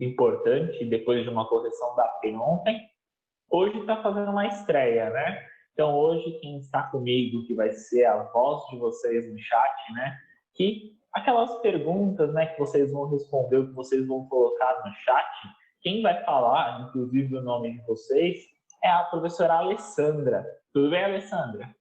importante, depois de uma correção da P ontem, hoje está fazendo uma estreia, né? Então, hoje, quem está comigo, que vai ser a voz de vocês no chat, né? Que aquelas perguntas, né, que vocês vão responder, que vocês vão colocar no chat, quem vai falar, inclusive, o nome de vocês, é a professora Alessandra. Tudo bem, Alessandra?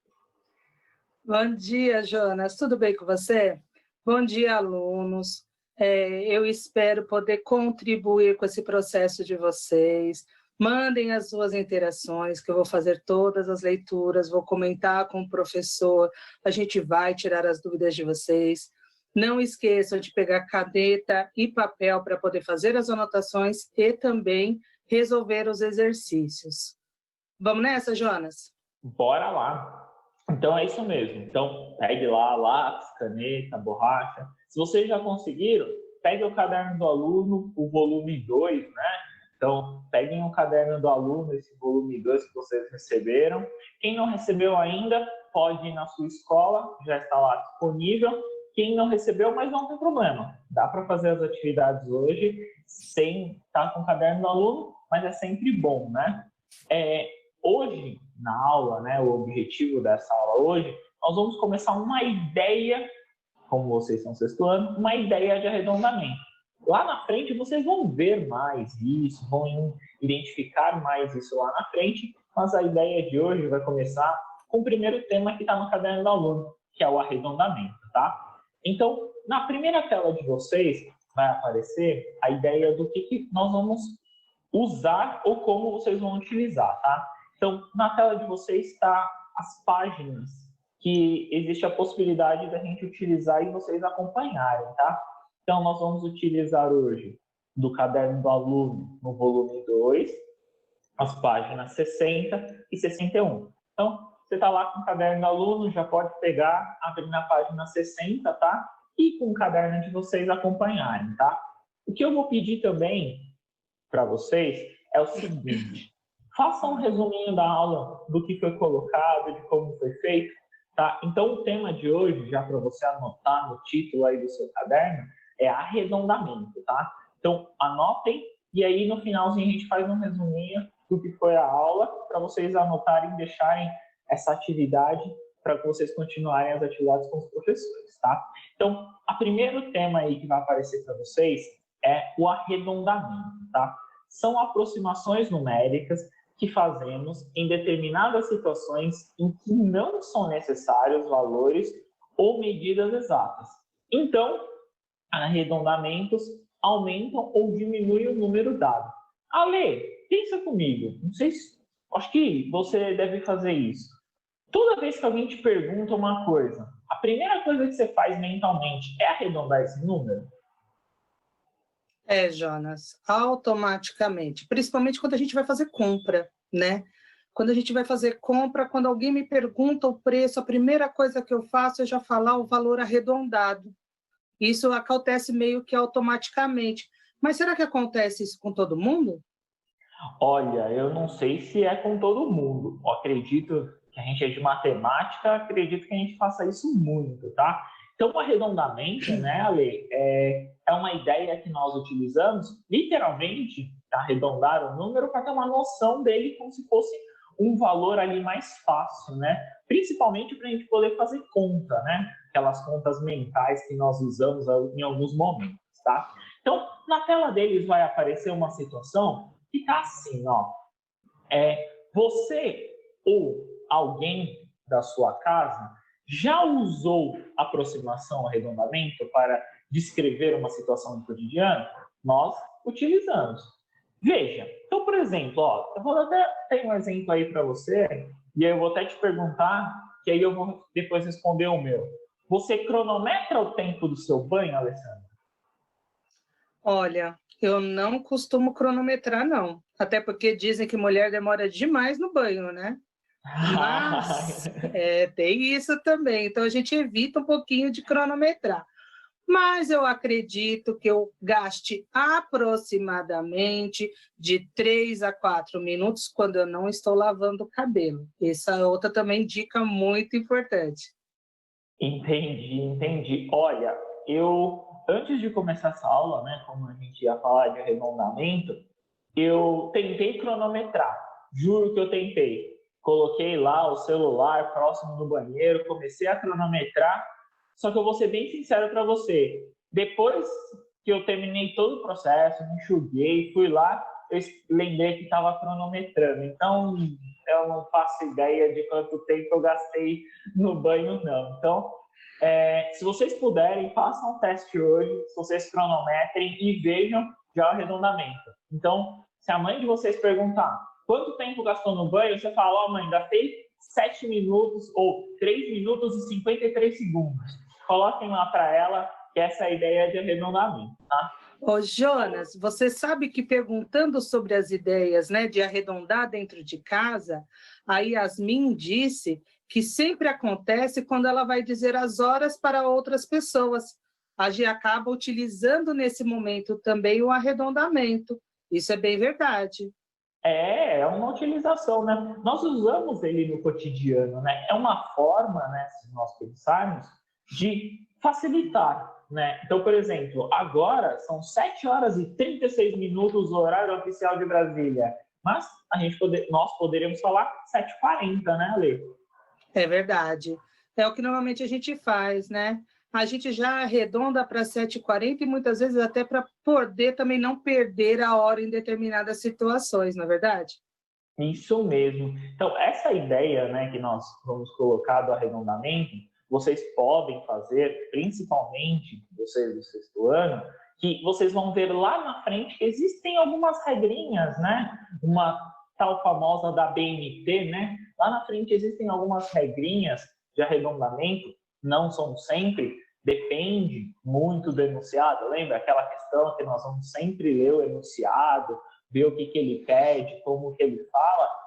Bom dia, Jonas. Tudo bem com você? Bom dia, alunos. Eu espero poder contribuir com esse processo de vocês. Mandem as suas interações, que eu vou fazer todas as leituras, vou comentar com o professor, a gente vai tirar as dúvidas de vocês. Não esqueçam de pegar caneta e papel para poder fazer as anotações e também resolver os exercícios. Vamos nessa, Jonas? Bora lá! Então é isso mesmo. Então pegue lá lápis, caneta, borracha. Se vocês já conseguiram, pegue o caderno do aluno, o volume 2, né? Então peguem o caderno do aluno, esse volume 2 que vocês receberam. Quem não recebeu ainda, pode ir na sua escola, já está lá disponível. Quem não recebeu, mas não tem problema. Dá para fazer as atividades hoje sem estar com o caderno do aluno, mas é sempre bom, né? Hoje, na aula, né, o objetivo dessa aula hoje, nós vamos começar uma ideia, como vocês estão sexto ano, uma ideia de arredondamento. Lá na frente vocês vão ver mais isso, vão identificar mais isso lá na frente, mas a ideia de hoje vai começar com o primeiro tema que está no caderno do aluno, que é o arredondamento, tá? Então, na primeira tela de vocês vai aparecer a ideia do que nós vamos usar ou como vocês vão utilizar, tá? Então, na tela de vocês está as páginas que existe a possibilidade da gente utilizar e vocês acompanharem, tá? Então, nós vamos utilizar hoje do caderno do aluno no volume 2, as páginas 60 e 61. Então, você está lá com o caderno do aluno, já pode pegar, abrir na página 60, tá? E com o caderno de vocês acompanharem, tá? O que eu vou pedir também para vocês é o seguinte: faça um resuminho da aula, do que foi colocado, de como foi feito, tá? Então, o tema de hoje, já para você anotar no título aí do seu caderno, é arredondamento, tá? Então, anotem e aí no finalzinho a gente faz um resuminho do que foi a aula, para vocês anotarem e deixarem essa atividade para que vocês continuarem as atividades com os professores, tá? Então, o primeiro tema aí que vai aparecer para vocês é o arredondamento, tá? São aproximações numéricas que fazemos em determinadas situações em que não são necessários valores ou medidas exatas. Então, arredondamentos aumentam ou diminuem o número dado. Ale, pensa comigo, não sei se, acho que você deve fazer isso. Toda vez que alguém te pergunta uma coisa, a primeira coisa que você faz mentalmente é arredondar esse número? Jonas, automaticamente, principalmente quando a gente vai fazer compra, né? Quando a gente vai fazer compra, quando alguém me pergunta o preço, a primeira coisa que eu faço é já falar o valor arredondado. Isso acontece meio que automaticamente. Mas será que acontece isso com todo mundo? Olha, eu não sei se é com todo mundo. Eu acredito que a gente é de matemática, acredito que a gente faça isso muito, tá? Então, o arredondamento, né, Ale, é uma ideia que nós utilizamos, literalmente, arredondar o número para ter uma noção dele como se fosse um valor ali mais fácil, né? Principalmente para a gente poder fazer conta, né? Aquelas contas mentais que nós usamos em alguns momentos, tá? Então, na tela deles vai aparecer uma situação que tá assim, ó. Você ou alguém da sua casa já usou aproximação, arredondamento para descrever uma situação do cotidiano? Nós utilizamos. Veja, então, por exemplo, ó, eu vou até ter um exemplo aí para você, e aí eu vou até te perguntar, que aí eu vou depois responder o meu. Você cronometra o tempo do seu banho, Alessandra? Olha, eu não costumo cronometrar, não. Até porque dizem que mulher demora demais no banho, né? Mas tem isso também. Então a gente evita um pouquinho de cronometrar. Mas eu acredito que eu gaste aproximadamente de 3 a 4 minutos quando eu não estou lavando o cabelo. Essa é outra também dica muito importante. Entendi. Olha, eu antes de começar essa aula, né, como a gente ia falar de arredondamento, eu tentei cronometrar. Juro que eu tentei. Coloquei lá o celular próximo do banheiro, comecei a cronometrar, só que eu vou ser bem sincero para você. Depois que eu terminei todo o processo, me enxuguei, fui lá, eu lembrei que estava cronometrando. Então, eu não faço ideia de quanto tempo eu gastei no banho, não. Então, se vocês puderem, façam um teste hoje, se vocês cronometrem e vejam já o arredondamento. Então, se a mãe de vocês perguntar quanto tempo gastou no banho, você fala, ó, mãe, gastei 7 minutos ou 3 minutos e 53 segundos. Coloquem lá para ela que essa é a ideia de arredondamento, tá? Ô, Jonas, você sabe que perguntando sobre as ideias, né, de arredondar dentro de casa, a Yasmin disse que sempre acontece quando ela vai dizer as horas para outras pessoas. A gente acaba utilizando nesse momento também o arredondamento. Isso é bem verdade. É uma utilização, né? Nós usamos ele no cotidiano, né? É uma forma, né, se nós pensarmos, de facilitar, né? Então, por exemplo, agora são 7 horas e 36 minutos o horário oficial de Brasília, mas nós poderíamos falar 7h40, né, Ale? É verdade. É o que normalmente a gente faz, né? A gente já arredonda para 7h40 e muitas vezes até para poder também não perder a hora em determinadas situações, não é verdade? Isso mesmo. Então, essa ideia, né, que nós vamos colocar do arredondamento, vocês podem fazer, principalmente vocês do sexto ano, que vocês vão ver lá na frente que existem algumas regrinhas, né? Uma tal famosa da BNT, né? Lá na frente existem algumas regrinhas de arredondamento, não são sempre, depende muito do enunciado. Lembra aquela questão que nós vamos sempre ler o enunciado, ver o que ele pede, como que ele fala.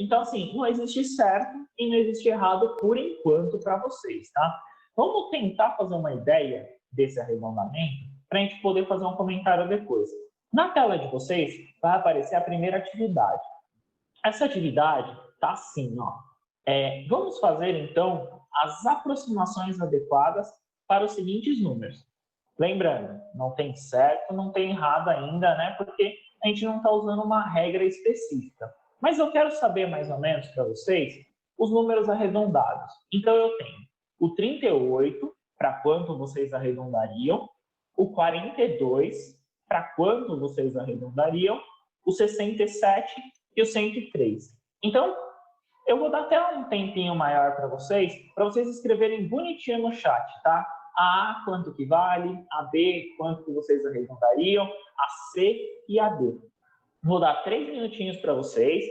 Então, assim, não existe certo e não existe errado por enquanto para vocês, tá? Vamos tentar fazer uma ideia desse arredondamento para a gente poder fazer um comentário depois. Na tela de vocês vai aparecer a primeira atividade. Essa atividade tá assim, ó. Vamos fazer, então, as aproximações adequadas para os seguintes números. Lembrando, não tem certo, não tem errado ainda, né? Porque a gente não está usando uma regra específica. Mas eu quero saber mais ou menos para vocês os números arredondados. Então eu tenho o 38, para quanto vocês arredondariam, o 42, para quanto vocês arredondariam, o 67 e o 103. Então, eu vou dar até um tempinho maior para vocês escreverem bonitinho no chat, tá? A A, quanto que vale, a B, quanto que vocês arredondariam, a C e a D. Vou dar 3 minutinhos para vocês.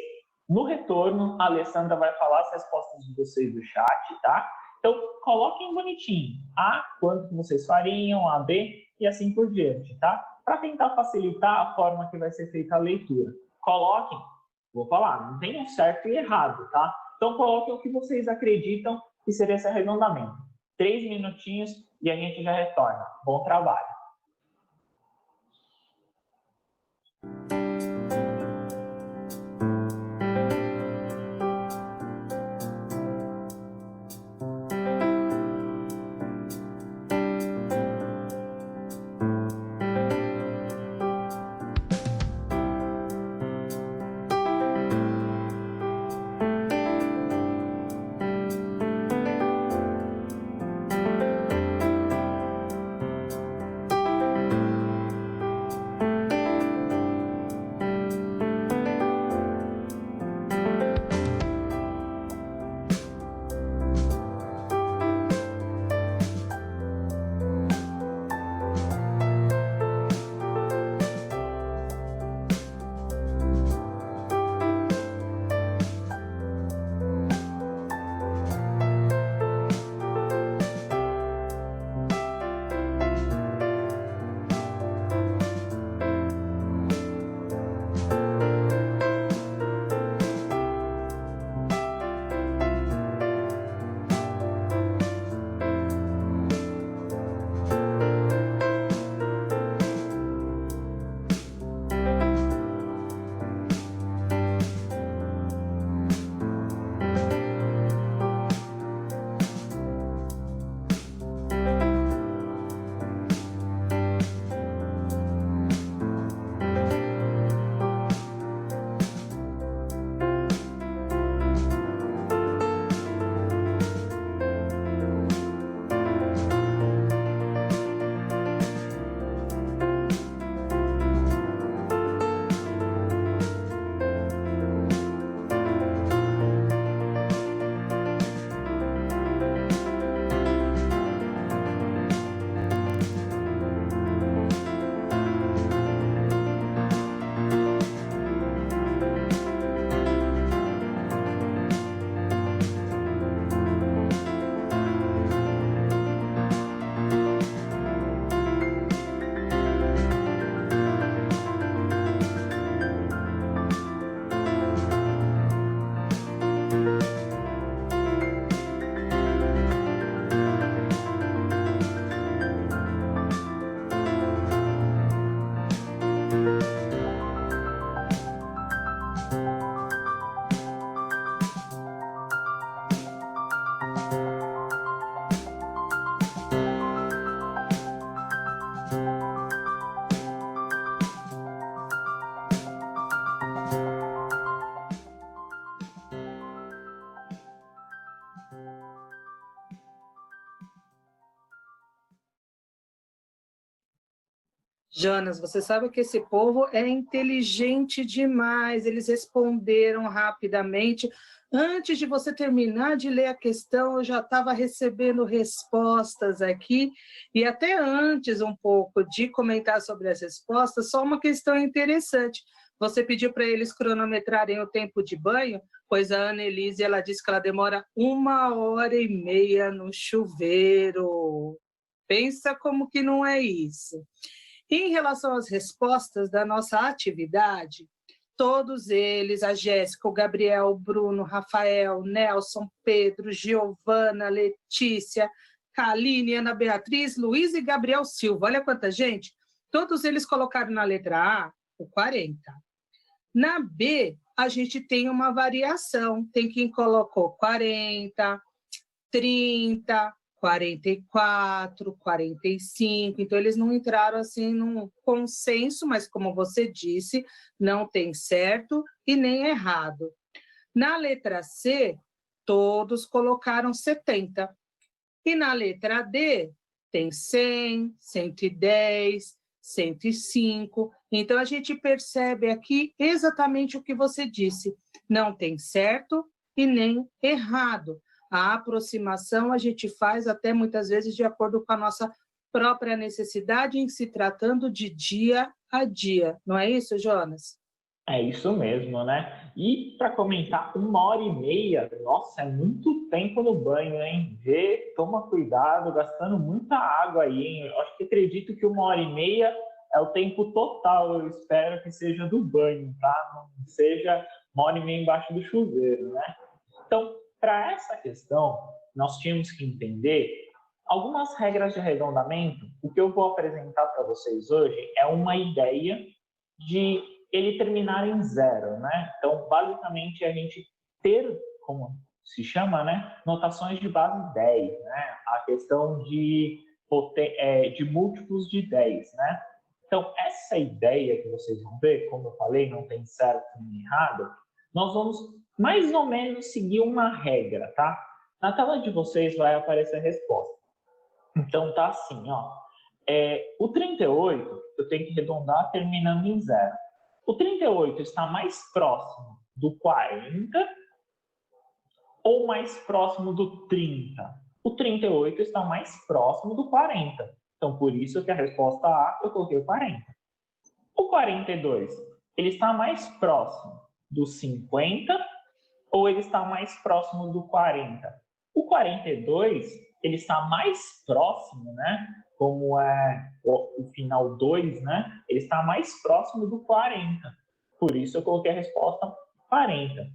No retorno, a Alessandra vai falar as respostas de vocês do chat, tá? Então, coloquem bonitinho. A, quanto que vocês fariam, a B e assim por diante, tá? Para tentar facilitar a forma que vai ser feita a leitura. Coloquem, vou falar, não tem um certo e errado, tá? Então, coloquem o que vocês acreditam que seria esse arredondamento. 3 minutinhos e a gente já retorna. Bom trabalho! Jonas, você sabe que esse povo é inteligente demais, eles responderam rapidamente. Antes de você terminar de ler a questão, eu já estava recebendo respostas aqui, e até antes um pouco de comentar sobre as respostas, só uma questão interessante. Você pediu para eles cronometrarem o tempo de banho, pois a Annelise, ela disse que ela demora 1h30 no chuveiro. Pensa como que não é isso. Em relação às respostas da nossa atividade, todos eles, a Jéssica, o Gabriel, o Bruno, Rafael, Nelson, Pedro, Giovana, Letícia, Kaline, Ana Beatriz, Luiz e Gabriel Silva. Olha quanta gente. Todos eles colocaram na letra A o 40. Na B, a gente tem uma variação. Tem quem colocou 40, 30, 44, 45, então eles não entraram assim num consenso, mas como você disse, não tem certo e nem errado. Na letra C, todos colocaram 70. E na letra D, tem 100, 110, 105. Então a gente percebe aqui exatamente o que você disse, não tem certo e nem errado. A aproximação a gente faz até muitas vezes de acordo com a nossa própria necessidade em se tratando de dia a dia. Não é isso, Jonas? É isso mesmo, né? E para comentar, 1h30, nossa, é muito tempo no banho, hein? Vê, toma cuidado, gastando muita água aí, hein? Eu acho que acredito que 1h30 é o tempo total, eu espero que seja do banho, tá? Não seja 1h30 embaixo do chuveiro, né? Então, para essa questão, nós tínhamos que entender algumas regras de arredondamento. O que eu vou apresentar para vocês hoje é uma ideia de ele terminar em zero, né? Então, basicamente, a gente ter, como se chama, né, notações de base 10, né? A questão de múltiplos de 10, né? Então, essa ideia que vocês vão ver, como eu falei, não tem certo nem errado, nós vamos mais ou menos seguir uma regra, tá? Na tela de vocês vai aparecer a resposta. Então, tá assim, ó. O 38, eu tenho que arredondar terminando em zero. O 38 está mais próximo do 40 ou mais próximo do 30? O 38 está mais próximo do 40. Então, por isso que a resposta A, eu coloquei o 40. O 42, ele está mais próximo do 50 ou ele está mais próximo do 40? O 42, ele está mais próximo, né? Como é o final 2, né? Ele está mais próximo do 40. Por isso eu coloquei a resposta 40.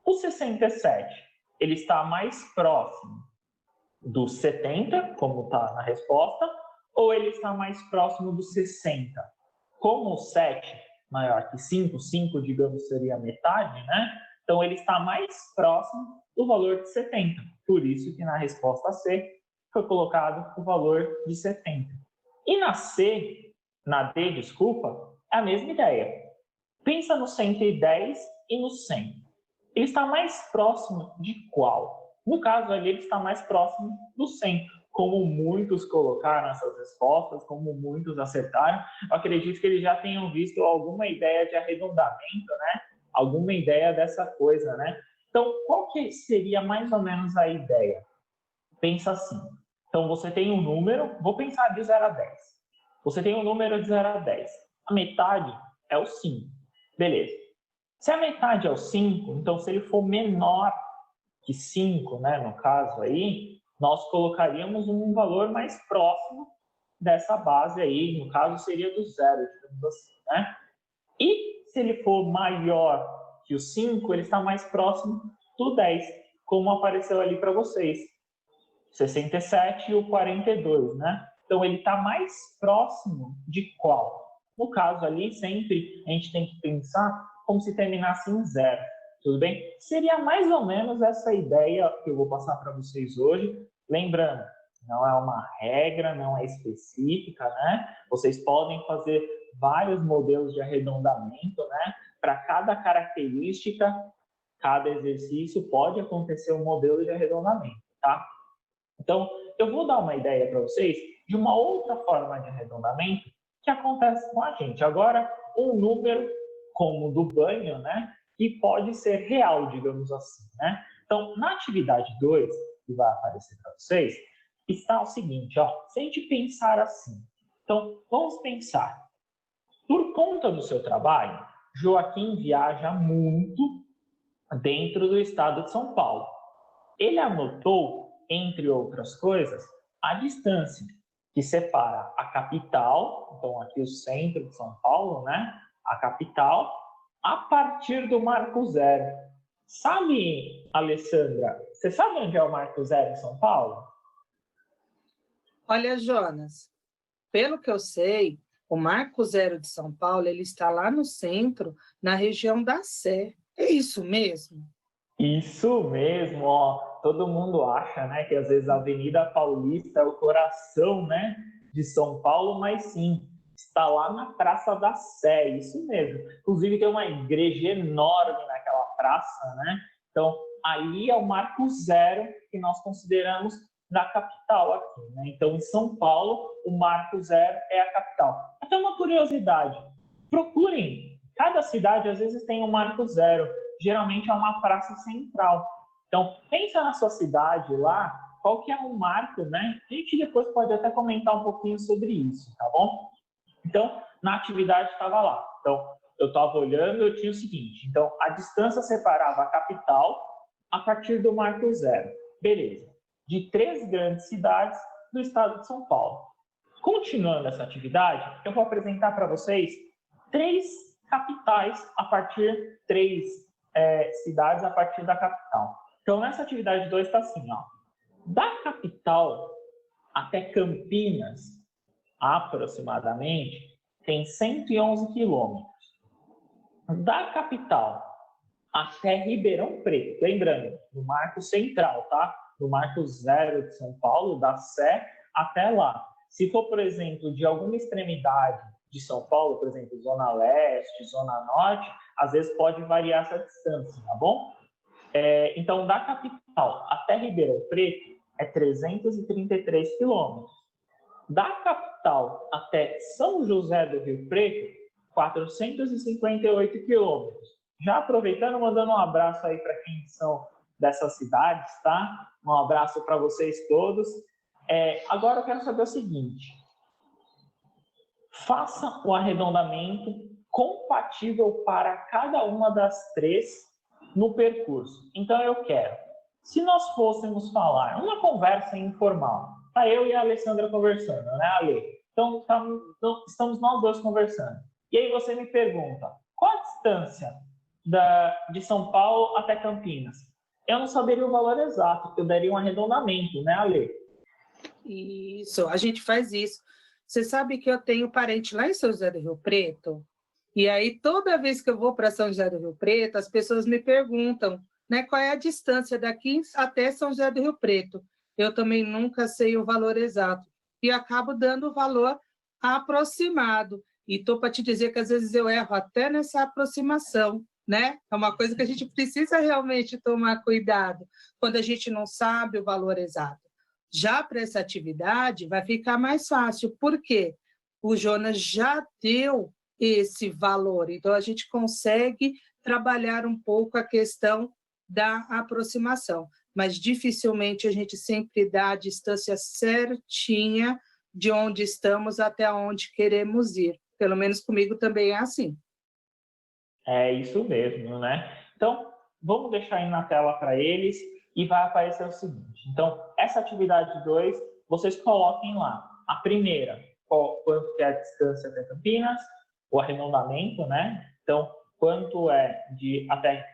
O 67, ele está mais próximo do 70, como está na resposta, ou ele está mais próximo do 60? Como o 7 maior que 5, 5, digamos, seria metade, né? Então, ele está mais próximo do valor de 70. Por isso que na resposta C foi colocado o valor de 70. E na D, desculpa, é a mesma ideia. Pensa no 110 e no 100. Ele está mais próximo de qual? No caso ali, ele está mais próximo do 100. Como muitos colocaram essas respostas, como muitos acertaram, eu acredito que eles já tenham visto alguma ideia de arredondamento, né? Alguma ideia dessa coisa, né? Então, qual que seria mais ou menos a ideia? Pensa assim. Então, você tem um número, vou pensar de 0 a 10. Você tem um número de 0 a 10. A metade é o 5. Beleza. Se a metade é o 5, então se ele for menor que 5, né, no caso aí, nós colocaríamos um valor mais próximo dessa base aí, no caso seria do 0, digamos assim, né? E se ele for maior que o 5, ele está mais próximo do 10, como apareceu ali para vocês. 67 e o 42, né? Então ele está mais próximo de qual? No caso ali, sempre a gente tem que pensar como se terminasse em zero, tudo bem? Seria mais ou menos essa ideia que eu vou passar para vocês hoje. Lembrando, não é uma regra, não é específica, né? Vocês podem fazer vários modelos de arredondamento, né? Para cada característica, cada exercício pode acontecer um modelo de arredondamento, tá? Então, eu vou dar uma ideia para vocês de uma outra forma de arredondamento que acontece com a gente. Agora, um número como o do banho, né, que pode ser real, digamos assim, né? Então, na atividade 2, que vai aparecer para vocês, está o seguinte, ó, se a gente pensar assim, então, vamos pensar, por conta do seu trabalho, Joaquim viaja muito dentro do estado de São Paulo. Ele anotou, entre outras coisas, a distância que separa a capital, então aqui o centro de São Paulo, né? A capital, a partir do Marco Zero. Sabe, Alessandra, você sabe onde é o Marco Zero em São Paulo? Olha, Jonas, pelo que eu sei, o Marco Zero de São Paulo, ele está lá no centro, na região da Sé. É isso mesmo? Isso mesmo, ó. Todo mundo acha, né, que às vezes a Avenida Paulista é o coração, né, de São Paulo, mas sim, está lá na Praça da Sé, isso mesmo. Inclusive tem uma igreja enorme naquela praça, né? Então, ali é o Marco Zero que nós consideramos na capital aqui, né? Então, em São Paulo, o Marco Zero é a capital. Até uma curiosidade, procurem, cada cidade às vezes tem um Marco Zero, geralmente é uma praça central. Então, pensa na sua cidade lá, qual que é o marco, né? A gente depois pode até comentar um pouquinho sobre isso, tá bom? Então, na atividade estava lá. Então, eu estava olhando, eu tinha o seguinte, então, a distância separava a capital a partir do Marco Zero. Beleza. De 3 grandes cidades do estado de São Paulo. Continuando essa atividade, eu vou apresentar para vocês 3 capitais a partir, 3 cidades a partir da capital. Então, nessa atividade 2 está assim, ó. Da capital até Campinas, aproximadamente, tem 111 quilômetros. Da capital até Ribeirão Preto, lembrando, no Marco Central, tá? No Marco Zero de São Paulo, da Sé até lá. Se for, por exemplo, de alguma extremidade de São Paulo, por exemplo, Zona Leste, Zona Norte, às vezes pode variar essa distância, tá bom? Então, da capital até Ribeirão Preto é 333 quilômetros. Da capital até São José do Rio Preto, 458 quilômetros. Já aproveitando, mandando um abraço aí para quem são dessas cidades, tá? Um abraço para vocês todos. Agora eu quero saber o seguinte: faça o arredondamento compatível para cada uma das 3 no percurso. Então eu quero, se nós fôssemos falar, uma conversa informal, tá eu e a Alessandra conversando, né, Ale? Então estamos nós dois conversando. E aí você me pergunta, qual a distância de São Paulo até Campinas? Eu não saberia o valor exato, eu daria um arredondamento, né, Ale? Isso, a gente faz isso. Você sabe que eu tenho parente lá em São José do Rio Preto, e aí toda vez que eu vou para São José do Rio Preto, as pessoas me perguntam, né, qual é a distância daqui até São José do Rio Preto. Eu também nunca sei o valor exato, e acabo dando o valor aproximado. E estou para te dizer que às vezes eu erro até nessa aproximação, né? É uma coisa que a gente precisa realmente tomar cuidado quando a gente não sabe o valor exato. Já para essa atividade vai ficar mais fácil, porque o Jonas já deu esse valor, então a gente consegue trabalhar um pouco a questão da aproximação, mas dificilmente a gente sempre dá a distância certinha de onde estamos até onde queremos ir. Pelo menos comigo também é assim. É isso mesmo, né? Então, vamos deixar aí na tela para eles e vai aparecer o seguinte. Então, essa atividade 2, vocês coloquem lá. A primeira, quanto é a distância até Campinas, o arredondamento, né? Então, quanto é até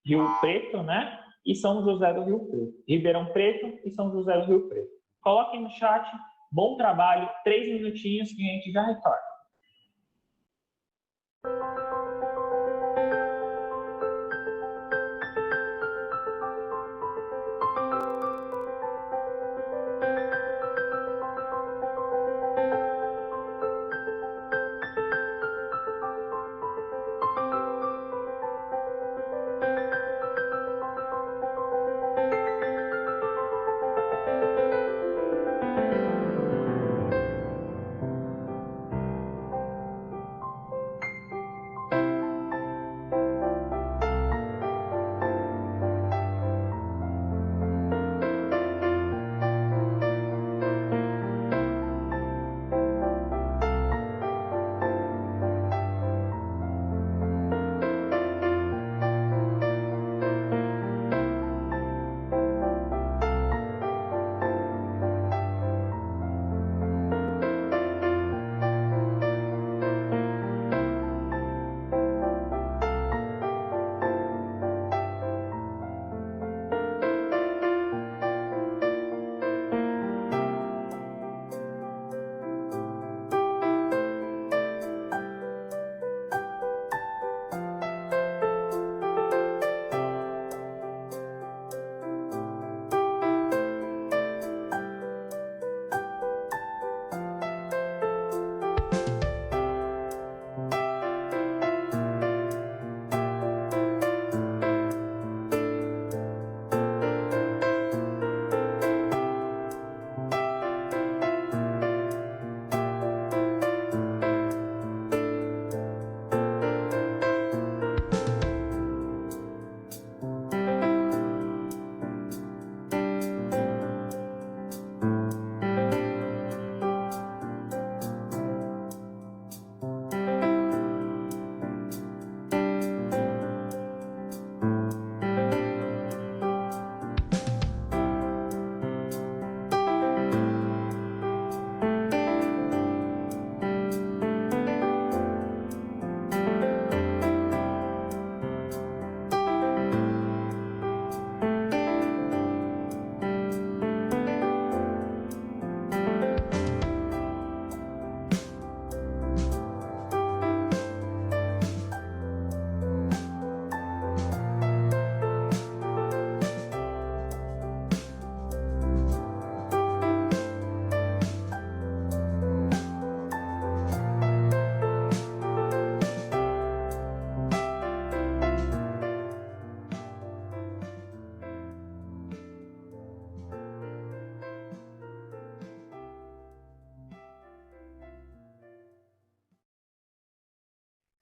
Rio Preto, né? E São José do Rio Preto. Ribeirão Preto e São José do Rio Preto. Coloquem no chat. Bom trabalho. 3 minutinhos que a gente já retorna.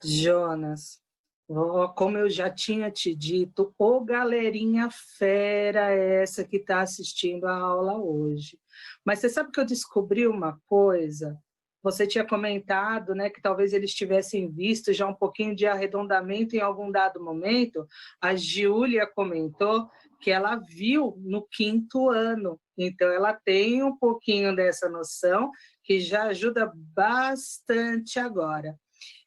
Jonas, como eu já tinha te dito, ô galerinha fera essa que está assistindo a aula hoje. Mas você sabe que eu descobri uma coisa? Você tinha comentado, né, que talvez eles tivessem visto já um pouquinho de arredondamento em algum dado momento. A Giulia comentou que ela viu no 5º ano. Então, ela tem um pouquinho dessa noção que já ajuda bastante agora.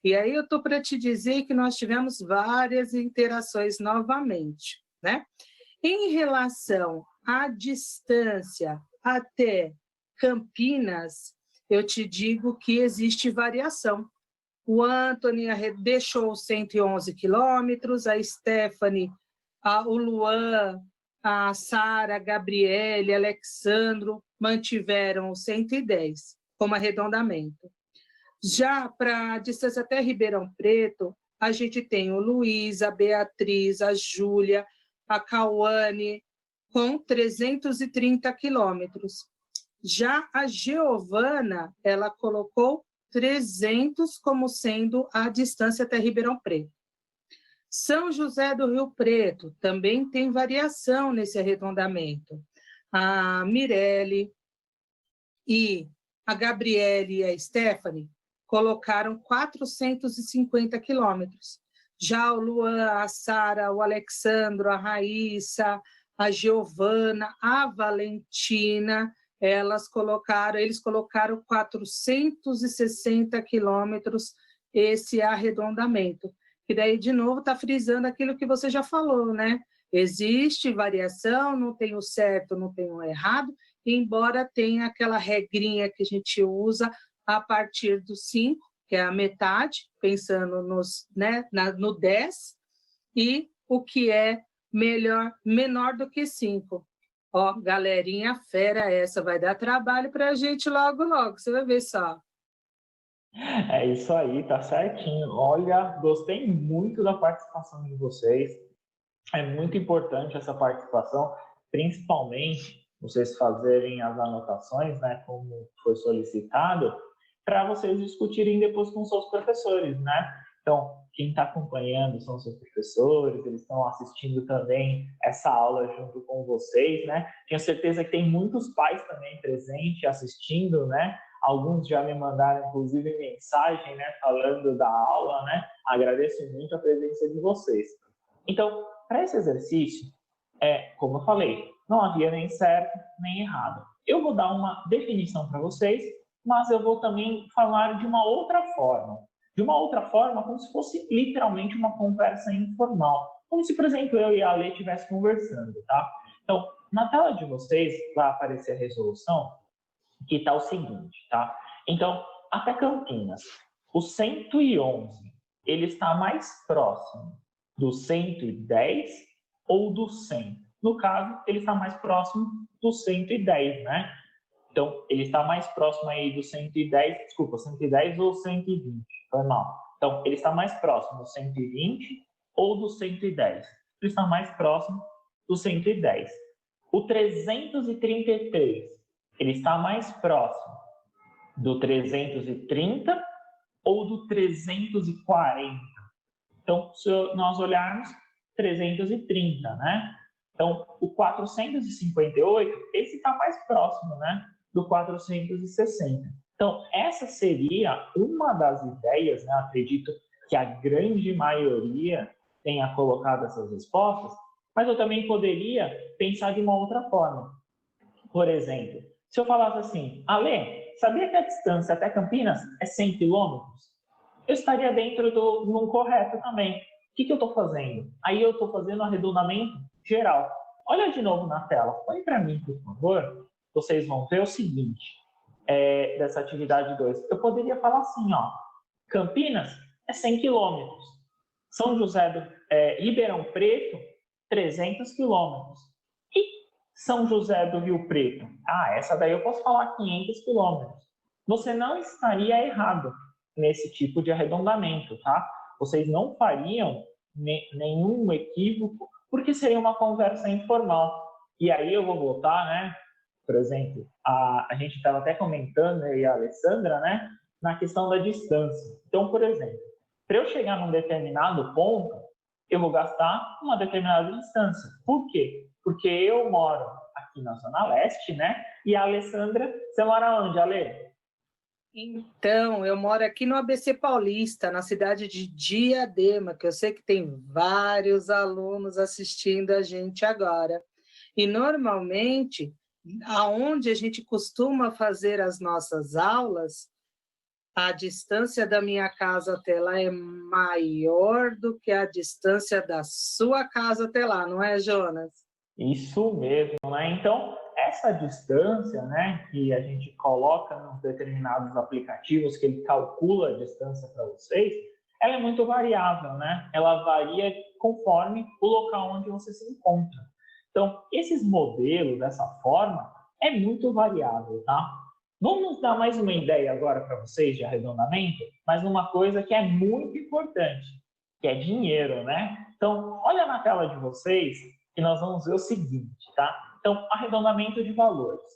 E aí eu estou para te dizer que nós tivemos várias interações novamente, né? Em relação à distância até Campinas, eu te digo que existe variação. O Anthony deixou 111 quilômetros, a Stephanie, o Luan, a Sara, a Gabriele, Alexandro mantiveram o 110 como arredondamento. Já para a distância até Ribeirão Preto, a gente tem o Luiz, a Beatriz, a Júlia, a Cauane, com 330 quilômetros. Já a Giovana, ela colocou 300 como sendo a distância até Ribeirão Preto. São José do Rio Preto também tem variação nesse arredondamento. A Mirelle e a Gabriele e a Stephanie colocaram 450 quilômetros. Já o Luan, a Sara, o Alexandro, a Raíssa, a Giovana, a Valentina, eles colocaram 460 quilômetros esse arredondamento. E daí, de novo, está frisando aquilo que você já falou, né? Existe variação, não tem o certo, não tem o errado, embora tenha aquela regrinha que a gente usa a partir do 5, que é a metade, pensando no 10, e o que é menor do que 5. Ó, galerinha fera essa, vai dar trabalho para a gente logo, logo, você vai ver só. É isso aí, tá certinho. Olha, gostei muito da participação de vocês. É muito importante essa participação, principalmente vocês fazerem as anotações, né, como foi solicitado, para vocês discutirem depois com seus professores, né? Então, quem está acompanhando são seus professores, eles estão assistindo também essa aula junto com vocês, né? Tenho certeza que tem muitos pais também presentes assistindo, né? Alguns já me mandaram, inclusive, mensagem, né, falando da aula, né? Agradeço muito a presença de vocês. Então, para esse exercício, como eu falei, não havia nem certo nem errado. Eu vou dar uma definição para vocês, mas eu vou também falar de uma outra forma. De uma outra forma, como se fosse literalmente uma conversa informal. Como se, por exemplo, eu e a Ale estivessem conversando, tá? Então, na tela de vocês vai aparecer a resolução, que está o seguinte, tá? Então, até Campinas, o 111, ele está mais próximo do 110 ou do 100? No caso, ele está mais próximo do 110, né? Então, ele está mais próximo aí do 110, desculpa, 110 ou 120, foi mal. Então, ele está mais próximo do 120 ou do 110? Ele está mais próximo do 110. O 333, ele está mais próximo do 330 ou do 340? Então, se nós olharmos, 330, né? Então, o 458, esse está mais próximo, né, do 460. Então, essa seria uma das ideias, né? Acredito que a grande maioria tenha colocado essas respostas, mas eu também poderia pensar de uma outra forma. Por exemplo, se eu falasse assim, Ale, sabia que a distância até Campinas é 100 quilômetros? Eu estaria dentro num correto também. O que eu estou fazendo? Aí eu estou fazendo um arredondamento geral. Olha de novo na tela. Põe para mim, por favor. Vocês vão ver o seguinte, dessa atividade 2. Eu poderia falar assim, ó, Campinas é 100 quilômetros. São José Ribeirão Preto, 300 quilômetros. E São José do Rio Preto? Essa daí eu posso falar 500 quilômetros. Você não estaria errado nesse tipo de arredondamento, tá? Vocês não fariam nenhum equívoco, porque seria uma conversa informal. E aí eu vou voltar, né? Por exemplo, a gente estava até comentando, eu e a Alessandra, né? Na questão da distância. Então, por exemplo, para eu chegar num determinado ponto, eu vou gastar uma determinada distância. Por quê? Porque eu moro aqui na Zona Leste, né? E a Alessandra, você mora onde, Ale? Então, eu moro aqui no ABC Paulista, na cidade de Diadema, que eu sei que tem vários alunos assistindo a gente agora. E, normalmente, aonde a gente costuma fazer as nossas aulas, a distância da minha casa até lá é maior do que a distância da sua casa até lá, não é, Jonas? Isso mesmo, né? Então, essa distância, né, que a gente coloca nos determinados aplicativos, que ele calcula a distância para vocês, ela é muito variável, né? Ela varia conforme o local onde você se encontra. Então, esses modelos, dessa forma, é muito variável, tá? Vamos dar mais uma ideia agora para vocês de arredondamento, mas numa coisa que é muito importante, que é dinheiro, né? Então, olha na tela de vocês que nós vamos ver o seguinte, tá? Então, arredondamento de valores.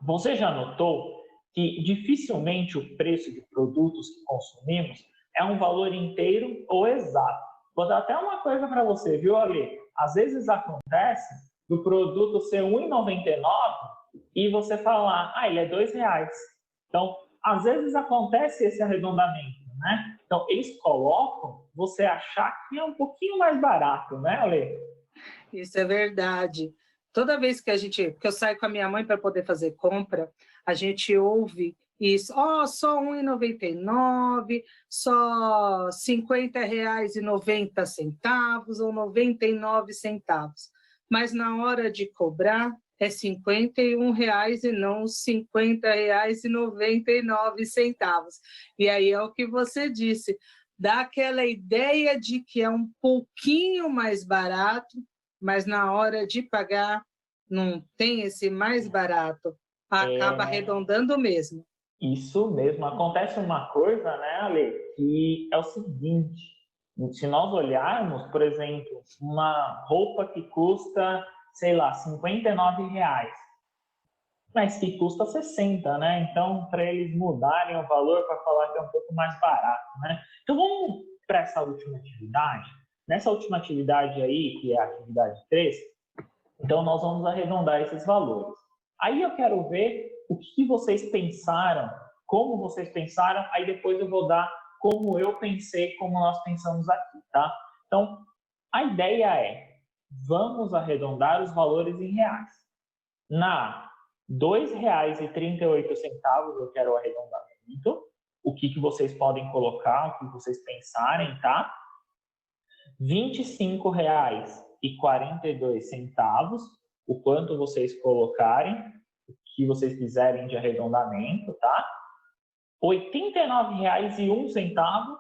Você já notou que dificilmente o preço de produtos que consumimos é um valor inteiro ou exato. Vou dar até uma coisa para você, viu, Ale? Às vezes acontece do produto ser R$ 1,99 e você falar, ele é R$ 2. Então, às vezes acontece esse arredondamento, né? Então, eles colocam você achar que é um pouquinho mais barato, né, Ale? Isso é verdade. Toda vez que eu saio com a minha mãe para poder fazer compra, a gente ouve isso, só R$ 1,99, só R$ 50,90 ou 99 centavos. Mas na hora de cobrar, é R$ 51 e não R$ 50,99. E aí é o que você disse, dá aquela ideia de que é um pouquinho mais barato, mas na hora de pagar não tem esse mais barato, acaba arredondando mesmo. Isso mesmo. Acontece uma coisa, né, Ale, que é o seguinte, se nós olharmos, por exemplo, uma roupa que custa, sei lá, R$ 59, mas que custa 60, né? Então, para eles mudarem o valor para falar que é um pouco mais barato, né? Então, vamos para essa última atividade. Nessa última atividade aí, que é a atividade 3, então nós vamos arredondar esses valores. Aí eu quero ver o que vocês pensaram, como vocês pensaram, aí depois eu vou dar como eu pensei, como nós pensamos aqui, tá? Então, a ideia é, vamos arredondar os valores em reais. Na R$ 2,38 eu quero o arredondamento, o que vocês podem colocar, o que vocês pensarem, tá? R$ 25,42, o quanto vocês colocarem, o que vocês quiserem de arredondamento, tá? R$ 89,01,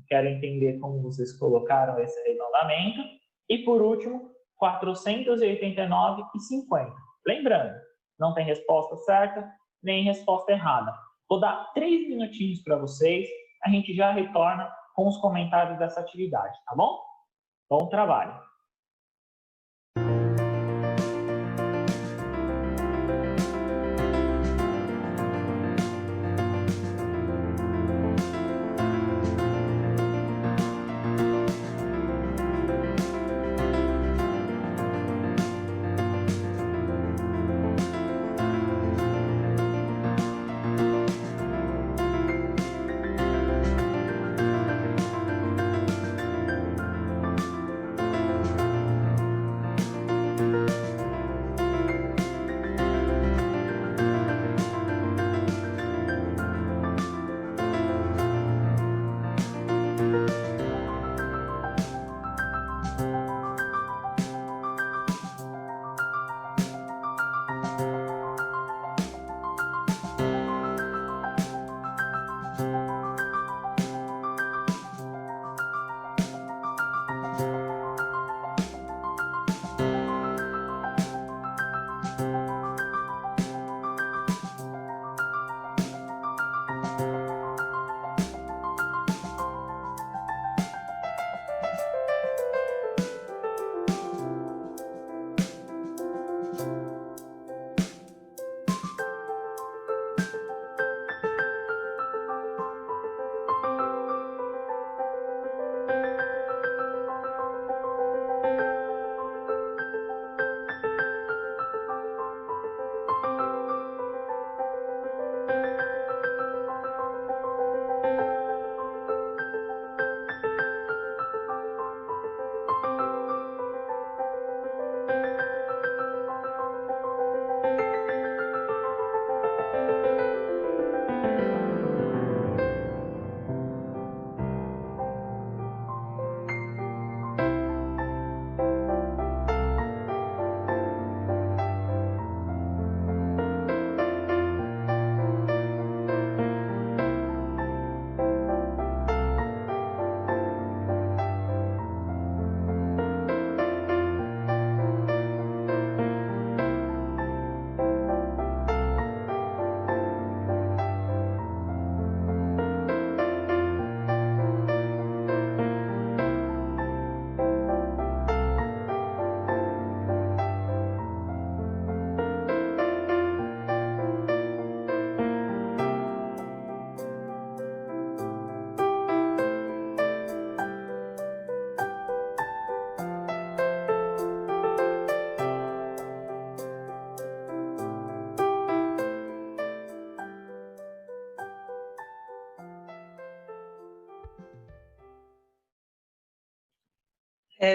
quero entender como vocês colocaram esse arredondamento. E, por último, R$ 489,50. Lembrando, não tem resposta certa, nem resposta errada. Vou dar 3 minutinhos para vocês, a gente já retorna com os comentários dessa atividade, tá bom? Bom trabalho!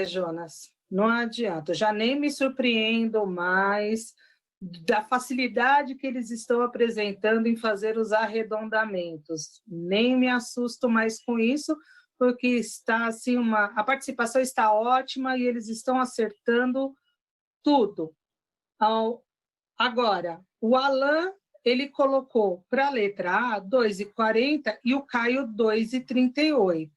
Jonas, não adianta. Eu já nem me surpreendo mais da facilidade que eles estão apresentando em fazer os arredondamentos. Nem me assusto mais com isso, porque está assim a participação está ótima e eles estão acertando tudo. Agora, o Alan, ele colocou para a letra A 2,40 e o Caio 2,38.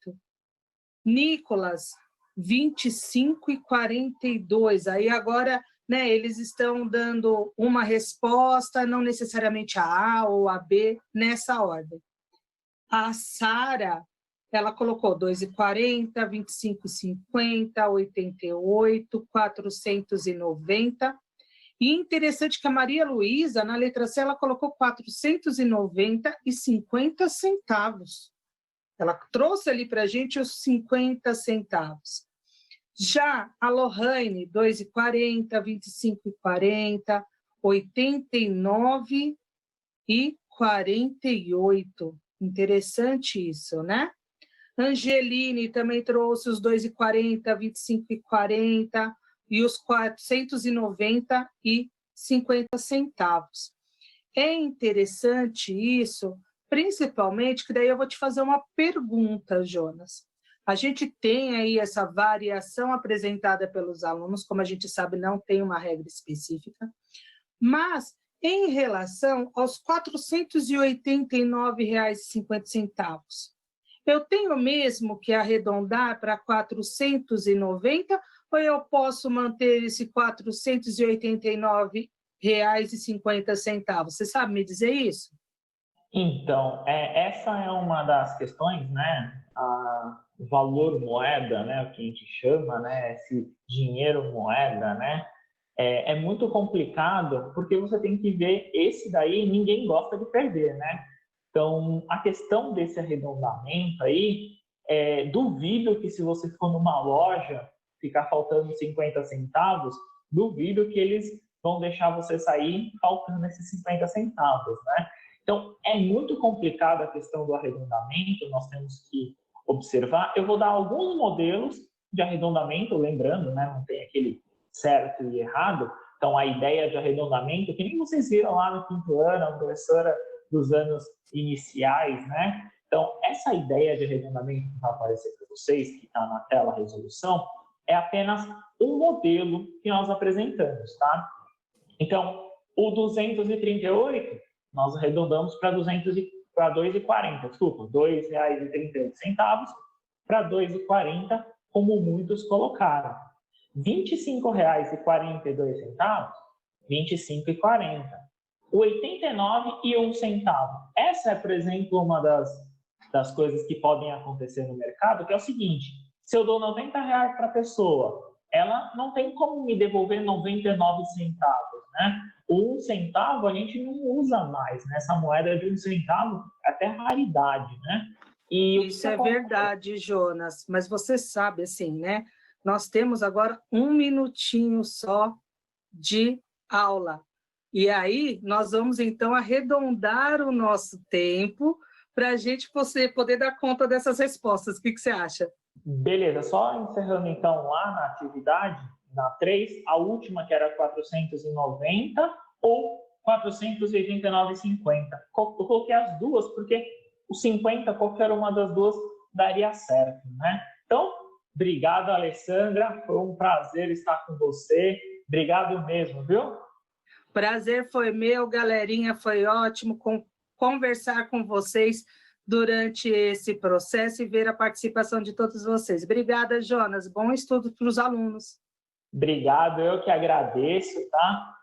Nicolas, 25,42. Aí agora, né, eles estão dando uma resposta, não necessariamente a A ou a B, nessa ordem. A Sara, ela colocou 2,40, 25,50, 88, 490. E interessante que a Maria Luísa, na letra C, ela colocou 490,50 centavos. Ela trouxe ali para a gente os 50 centavos. Já a Lohane, 2,40, 25,40, 89 e 48. Interessante isso, né? Angeline também trouxe os 2,40, 25,40 e os 490,50 centavos. É interessante isso, principalmente, que daí eu vou te fazer uma pergunta, Jonas. A gente tem aí essa variação apresentada pelos alunos, como a gente sabe, não tem uma regra específica, mas em relação aos R$ 489,50, eu tenho mesmo que arredondar para 490 ou eu posso manter esse R$ 489,50? Você sabe me dizer isso? Então, essa é uma das questões, né? O valor moeda, né? O que a gente chama, né? Esse dinheiro moeda, né? É muito complicado porque você tem que ver esse daí, ninguém gosta de perder, né? Então, a questão desse arredondamento aí, duvido que se você for numa loja ficar faltando 50 centavos, duvido que eles vão deixar você sair faltando esses 50 centavos, né? Então, é muito complicada a questão do arredondamento, nós temos que observar. Eu vou dar alguns modelos de arredondamento, lembrando, né, não tem aquele certo e errado. Então, a ideia de arredondamento, que nem vocês viram lá no quinto ano, a professora dos anos iniciais, né? Então, essa ideia de arredondamento que vai aparecer para vocês, que está na tela a resolução, é apenas um modelo que nós apresentamos, tá? Então, o 238, nós arredondamos para 2,40, desculpa, R$ 2,38 para 2,40, como muitos colocaram. R$ 25,42, R$ 25,40. O 89,01. Essa é, por exemplo, uma das coisas que podem acontecer no mercado, que é o seguinte: se eu dou R$ 90 para a pessoa, ela não tem como me devolver 99 centavos, né? O 1 centavo a gente não usa mais, né? Essa moeda de 1 centavo é até raridade, né? E isso é verdade, Jonas, mas você sabe, assim, né? Nós temos agora 1 minutinho só de aula. E aí, nós vamos, então, arredondar o nosso tempo para a gente poder dar conta dessas respostas. O que você acha? Beleza, só encerrando, então, lá na atividade, na 3, a última, que era 490 ou 489,50. Eu coloquei as duas, porque o 50, qualquer uma das duas, daria certo, né? Então, obrigado, Alessandra. Foi um prazer estar com você. Obrigado mesmo, viu? Prazer foi meu, galerinha. Foi ótimo conversar com vocês durante esse processo e ver a participação de todos vocês. Obrigada, Jonas. Bom estudo para os alunos. Obrigado, eu que agradeço, tá?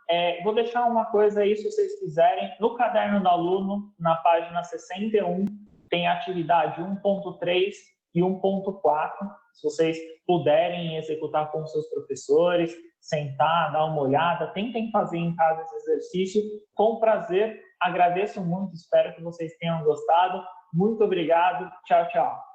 Vou deixar uma coisa aí, se vocês quiserem. No caderno do aluno, na página 61, tem a atividade 1.3 e 1.4. Se vocês puderem executar com seus professores, sentar, dar uma olhada, tentem fazer em casa esse exercício. Com prazer, agradeço muito, espero que vocês tenham gostado. Muito obrigado, tchau, tchau.